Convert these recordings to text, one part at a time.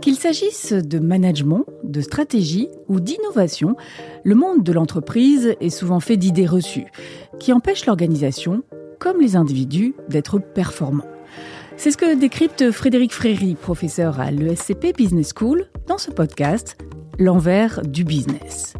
Qu'il s'agisse de management, de stratégie ou d'innovation, le monde de l'entreprise est souvent fait d'idées reçues qui empêchent l'organisation, comme les individus, d'être performants. C'est ce que décrypte Frédéric Fréry, professeur à l'ESCP Business School, dans ce podcast « L'envers du business ».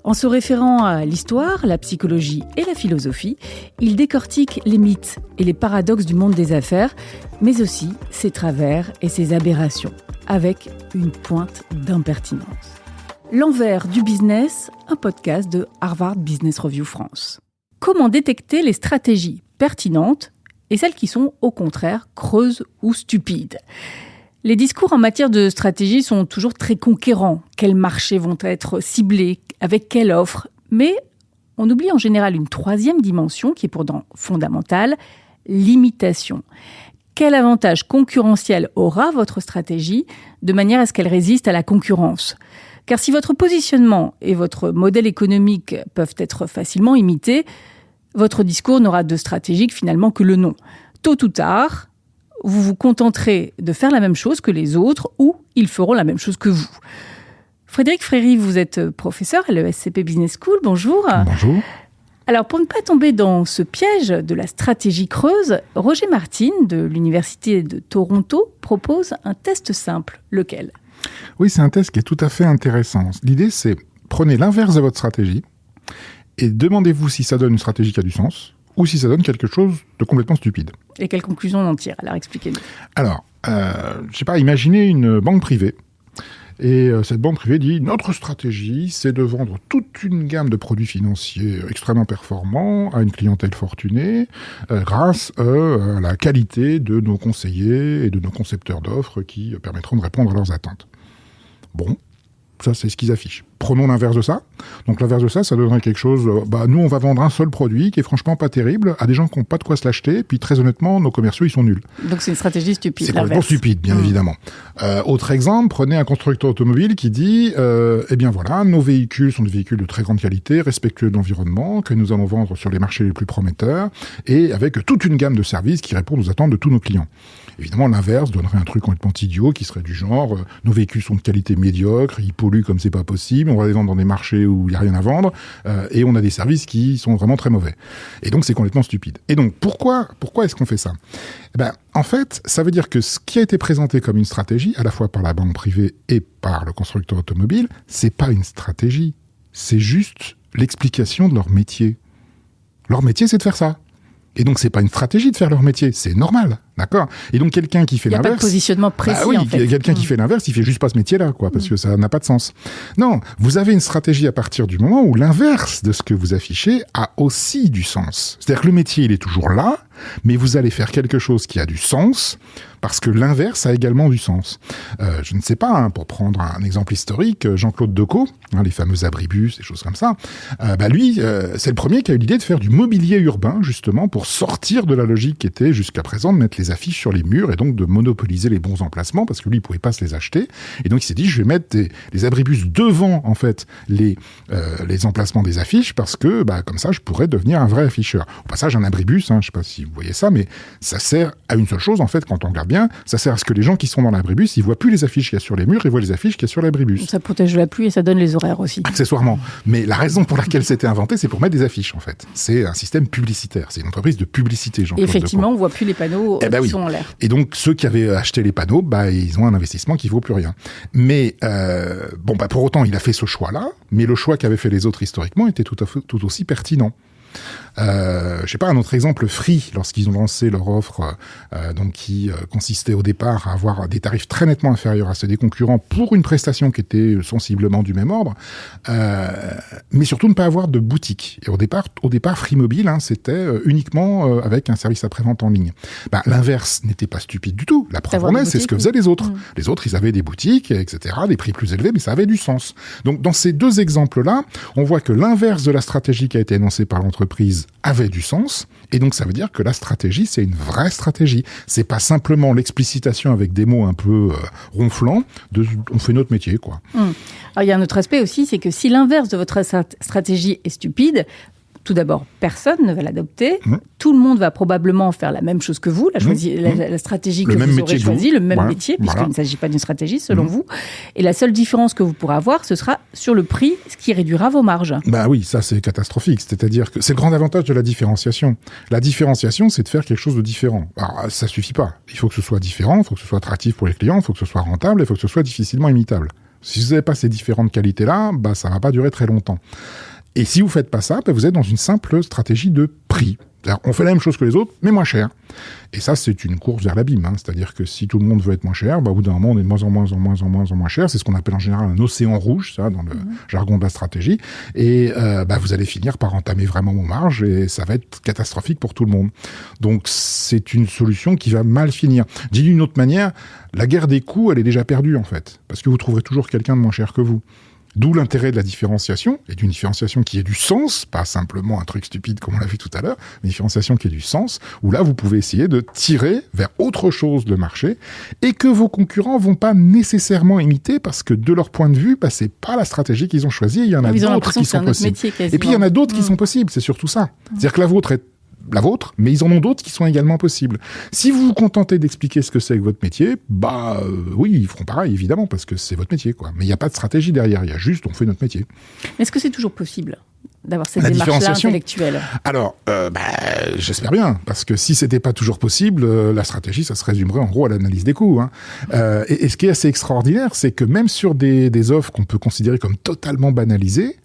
En se référant à l'histoire, la psychologie et la philosophie, il décortique les mythes et les paradoxes du monde des affaires, mais aussi ses travers et ses aberrations, avec une pointe d'impertinence. L'envers du business, un podcast de Harvard Business Review France. Comment détecter les stratégies pertinentes et celles qui sont, au contraire, creuses ou stupides ? Les discours en matière de stratégie sont toujours très conquérants. Quels marchés vont être ciblés ? Avec quelle offre ? Mais on oublie en général une troisième dimension qui est pourtant fondamentale, l'imitation. Quel avantage concurrentiel aura votre stratégie de manière à ce qu'elle résiste à la concurrence ? Car si votre positionnement et votre modèle économique peuvent être facilement imités, votre discours n'aura de stratégique finalement que le nom. Tôt ou tard, vous vous contenterez de faire la même chose que les autres ou ils feront la même chose que vous. Frédéric Fréry, vous êtes professeur à l'ESCP Business School. Bonjour. Bonjour. Alors, pour ne pas tomber dans ce piège de la stratégie creuse, Roger Martin de l'Université de Toronto propose un test simple. Lequel ? Oui, c'est un test qui est tout à fait intéressant. L'idée, c'est prenez l'inverse de votre stratégie et demandez-vous si ça donne une stratégie qui a du sens ou si ça donne quelque chose de complètement stupide. Et quelle conclusion on en tire ? Alors, expliquez-nous. Alors, imaginez une banque privée. Et cette banque privée dit « Notre stratégie, c'est de vendre toute une gamme de produits financiers extrêmement performants à une clientèle fortunée grâce à la qualité de nos conseillers et de nos concepteurs d'offres qui permettront de répondre à leurs attentes. » Bon, ça c'est ce qu'ils affichent. Prenons l'inverse de ça. Donc l'inverse de ça donnerait quelque chose... nous, on va vendre un seul produit qui est franchement pas terrible à des gens qui n'ont pas de quoi se l'acheter. Puis très honnêtement, nos commerciaux, ils sont nuls. Donc c'est une stratégie stupide. C'est complètement stupide, bien évidemment. Autre exemple, prenez un constructeur automobile qui dit nos véhicules sont des véhicules de très grande qualité, respectueux de l'environnement, que nous allons vendre sur les marchés les plus prometteurs et avec toute une gamme de services qui répondent aux attentes de tous nos clients. Évidemment, l'inverse donnerait un truc complètement idiot qui serait du genre nos véhicules sont de qualité médiocre, ils polluent comme c'est pas possible, on va les vendre dans des marchés où il n'y a rien à vendre et on a des services qui sont vraiment très mauvais. Et donc, c'est complètement stupide. Et donc, pourquoi est-ce qu'on fait ça ? En fait, ça veut dire que ce qui a été présenté comme une stratégie, à la fois par la banque privée et par le constructeur automobile, c'est pas une stratégie. C'est juste l'explication de leur métier. Leur métier, c'est de faire ça. Et donc, c'est pas une stratégie de faire leur métier, c'est normal, d'accord ? Et donc, quelqu'un qui fait l'inverse... Il n'y a pas de positionnement précis, en fait. Quelqu'un qui fait l'inverse, il fait juste pas ce métier-là, quoi, parce que ça n'a pas de sens. Non, vous avez une stratégie à partir du moment où l'inverse de ce que vous affichez a aussi du sens. C'est-à-dire que le métier, il est toujours là, mais vous allez faire quelque chose qui a du sens, parce que l'inverse a également du sens. Je ne sais pas, pour prendre un exemple historique, Jean-Claude Decaux, les fameux abribus, des choses comme ça, lui, c'est le premier qui a eu l'idée de faire du mobilier urbain, justement, pour sortir de la logique qui était jusqu'à présent de mettre les affiches sur les murs et donc de monopoliser les bons emplacements, parce que lui, il pouvait pas se les acheter. Et donc, il s'est dit, je vais mettre des abribus devant, en fait, les emplacements des affiches, parce que, comme ça, je pourrais devenir un vrai afficheur. Au passage, un abribus, je sais pas si vous voyez ça, mais ça sert à une seule chose, en fait, quand on regarde bien, ça sert à ce que les gens qui sont dans l'abribus, ils voient plus les affiches qu'il y a sur les murs, ils voient les affiches qu'il y a sur l'abribus. Ça protège de la pluie et ça donne les horaires aussi. Accessoirement. Mais la raison pour laquelle c'était inventé, c'est pour mettre des affiches, en fait. C'est un système publicitaire. C'est une entreprise de publicité, Jean-Claude Decaux. Effectivement, on voit plus les panneaux qui sont en l'air. Et donc, ceux qui avaient acheté les panneaux, ils ont un investissement qui vaut plus rien. Mais, pour autant, il a fait ce choix-là, mais le choix qu'avaient fait les autres historiquement était tout aussi pertinent. Un autre exemple, Free, lorsqu'ils ont lancé leur offre, qui consistait au départ à avoir des tarifs très nettement inférieurs à ceux des concurrents pour une prestation qui était sensiblement du même ordre, mais surtout ne pas avoir de boutique. Et au départ, Free Mobile, c'était uniquement avec un service après-vente en ligne. L'inverse n'était pas stupide du tout. La preuve en est, c'est ce que faisaient les autres. Les autres, ils avaient des boutiques, etc., des prix plus élevés, mais ça avait du sens. Donc, dans ces deux exemples-là, on voit que l'inverse de la stratégie qui a été énoncée par l'entreprise avait du sens, et donc ça veut dire que la stratégie, c'est une vraie stratégie. C'est pas simplement l'explicitation avec des mots un peu ronflants de on fait notre métier, quoi. Alors, il y a un autre aspect aussi, c'est que si l'inverse de votre stratégie est stupide, Tout d'abord, personne ne va l'adopter. Tout le monde va probablement faire la même chose que vous, la stratégie que vous aurez choisie, le même métier, puisqu'il ne s'agit pas d'une stratégie selon vous. Et la seule différence que vous pourrez avoir, ce sera sur le prix, ce qui réduira vos marges. Bah oui, ça c'est catastrophique. C'est-à-dire que c'est le grand avantage de la différenciation. La différenciation, c'est de faire quelque chose de différent. Alors, ça suffit pas. Il faut que ce soit différent, il faut que ce soit attractif pour les clients, il faut que ce soit rentable, il faut que ce soit difficilement imitable. Si vous n'avez pas ces différentes qualités-là, bah ça va pas durer très longtemps. Et si vous faites pas ça, vous êtes dans une simple stratégie de prix. C'est-à-dire, on fait la même chose que les autres, mais moins cher. Et ça, c'est une course vers l'abîme. C'est-à-dire que si tout le monde veut être moins cher, au bout d'un moment, on est de moins en moins cher. C'est ce qu'on appelle en général un océan rouge, ça, dans le jargon de la stratégie. Et vous allez finir par entamer vraiment vos marges et ça va être catastrophique pour tout le monde. Donc, c'est une solution qui va mal finir. Dit d'une autre manière, la guerre des coûts, elle est déjà perdue, en fait. Parce que vous trouverez toujours quelqu'un de moins cher que vous. D'où l'intérêt de la différenciation, et d'une différenciation qui ait du sens, pas simplement un truc stupide comme on l'a vu tout à l'heure, mais une différenciation qui ait du sens, où là vous pouvez essayer de tirer vers autre chose le marché, et que vos concurrents vont pas nécessairement imiter, parce que de leur point de vue, c'est pas la stratégie qu'ils ont choisie, il y en a d'autres qui sont possibles. Et puis il y en a d'autres qui sont possibles, c'est surtout ça. C'est-à-dire que la vôtre est la vôtre, mais ils en ont d'autres qui sont également possibles. Si vous vous contentez d'expliquer ce que c'est que votre métier, oui, ils feront pareil, évidemment, parce que c'est votre métier, quoi. Mais il n'y a pas de stratégie derrière, il y a juste, on fait notre métier. Est-ce que c'est toujours possible d'avoir cette démarche-là intellectuelle ? Alors, j'espère bien, parce que si c'était pas toujours possible, la stratégie, ça se résumerait en gros à l'analyse des coûts. Et ce qui est assez extraordinaire, c'est que même sur des offres qu'on peut considérer comme totalement banalisées,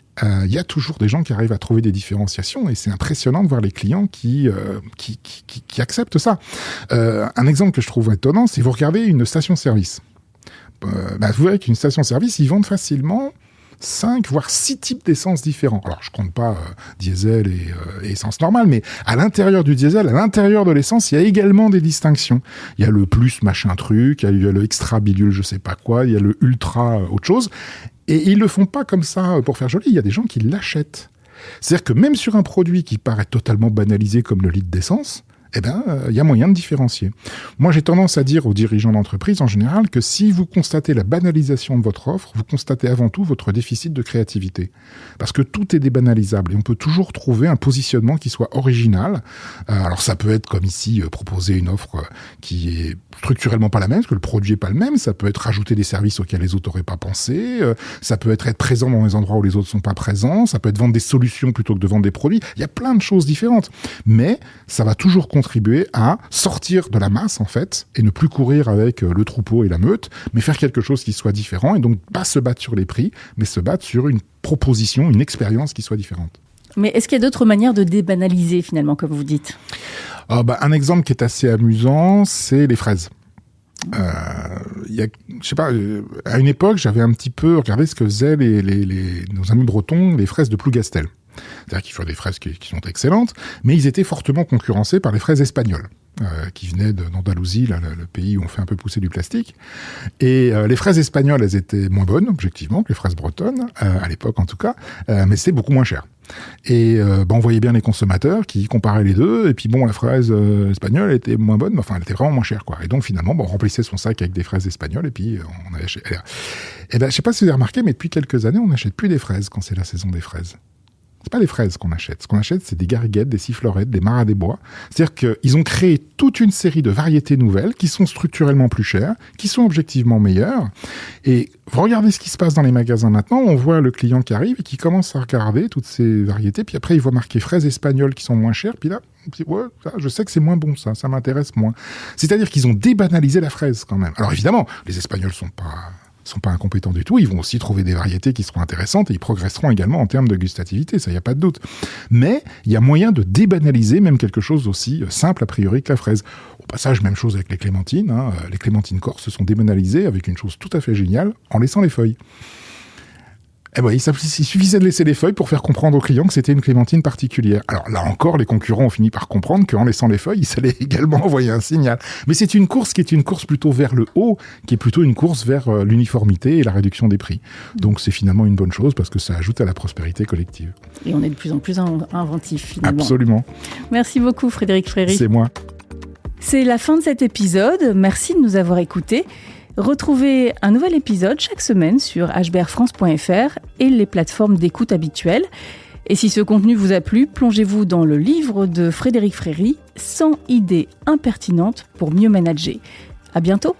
il y a toujours des gens qui arrivent à trouver des différenciations et c'est impressionnant de voir les clients qui acceptent ça. Un exemple que je trouve étonnant, c'est vous regardez une station-service. Vous verrez qu'une station-service, ils vendent facilement 5 voire 6 types d'essence différents. Alors, je compte pas diesel et essence normale, mais à l'intérieur du diesel, à l'intérieur de l'essence, il y a également des distinctions. Il y a le plus machin truc, il y a le extra bidule je sais pas quoi, il y a le ultra autre chose. Et ils le font pas comme ça pour faire joli, il y a des gens qui l'achètent. C'est-à-dire que même sur un produit qui paraît totalement banalisé comme le litre d'essence, il y a moyen de différencier. Moi, j'ai tendance à dire aux dirigeants d'entreprise en général que si vous constatez la banalisation de votre offre, vous constatez avant tout votre déficit de créativité. Parce que tout est débanalisable et on peut toujours trouver un positionnement qui soit original. Alors ça peut être comme ici, proposer une offre qui est structurellement pas la même, parce que le produit est pas le même. Ça peut être rajouter des services auxquels les autres n'auraient pas pensé. Ça peut être présent dans les endroits où les autres sont pas présents. Ça peut être vendre des solutions plutôt que de vendre des produits. Il y a plein de choses différentes. Mais ça va toujours contribuer à sortir de la masse, en fait, et ne plus courir avec le troupeau et la meute, mais faire quelque chose qui soit différent, et donc pas se battre sur les prix, mais se battre sur une proposition, une expérience qui soit différente. Mais est-ce qu'il y a d'autres manières de débanaliser, finalement, comme vous dites ? Un exemple qui est assez amusant, c'est les fraises. Je sais pas, à une époque, j'avais un petit peu regardé ce que faisaient nos amis bretons, les fraises de Plougastel. C'est-à-dire qu'ils font des fraises qui sont excellentes, mais ils étaient fortement concurrencés par les fraises espagnoles, qui venaient d'Andalousie, le pays où on fait un peu pousser du plastique. Et les fraises espagnoles, elles étaient moins bonnes, objectivement, que les fraises bretonnes, à l'époque en tout cas, mais c'était beaucoup moins cher. Et on voyait bien les consommateurs qui comparaient les deux, et puis la fraise espagnole était moins bonne, mais elle était vraiment moins chère, quoi. Et donc finalement, on remplissait son sac avec des fraises espagnoles, et puis on avait acheté. Je sais pas si vous avez remarqué, mais depuis quelques années, on n'achète plus des fraises quand c'est la saison des fraises. C'est pas des fraises qu'on achète. Ce qu'on achète, c'est des gariguettes, des sifflorettes, des maras des bois. C'est-à-dire qu'ils ont créé toute une série de variétés nouvelles qui sont structurellement plus chères, qui sont objectivement meilleures. Et vous regardez ce qui se passe dans les magasins maintenant, on voit le client qui arrive et qui commence à regarder toutes ces variétés, puis après il voit marquer fraises espagnoles qui sont moins chères, puis là, je sais que c'est moins bon, ça m'intéresse moins. C'est-à-dire qu'ils ont débanalisé la fraise quand même. Alors évidemment, les Espagnols sont pas incompétents du tout, ils vont aussi trouver des variétés qui seront intéressantes et ils progresseront également en termes de gustativité, ça y a pas de doute. Mais il y a moyen de débanaliser même quelque chose aussi simple a priori que la fraise. Au passage, même chose avec les clémentines, les clémentines corses se sont débanalisées avec une chose tout à fait géniale, en laissant les feuilles. Il suffisait de laisser les feuilles pour faire comprendre aux clients que c'était une clémentine particulière. Alors là encore, les concurrents ont fini par comprendre qu'en laissant les feuilles, ils allaient également envoyer un signal. Mais c'est une course qui est une course plutôt vers le haut, qui est plutôt une course vers l'uniformité et la réduction des prix. Donc c'est finalement une bonne chose parce que ça ajoute à la prospérité collective. Et on est de plus en plus inventif finalement. Absolument. Merci beaucoup Frédéric Fréry. C'est moi. C'est la fin de cet épisode. Merci de nous avoir écoutés. Retrouvez un nouvel épisode chaque semaine sur hbrfrance.fr et les plateformes d'écoute habituelles. Et si ce contenu vous a plu, plongez-vous dans le livre de Frédéric Fréry, 100 idées impertinentes pour mieux manager. À bientôt!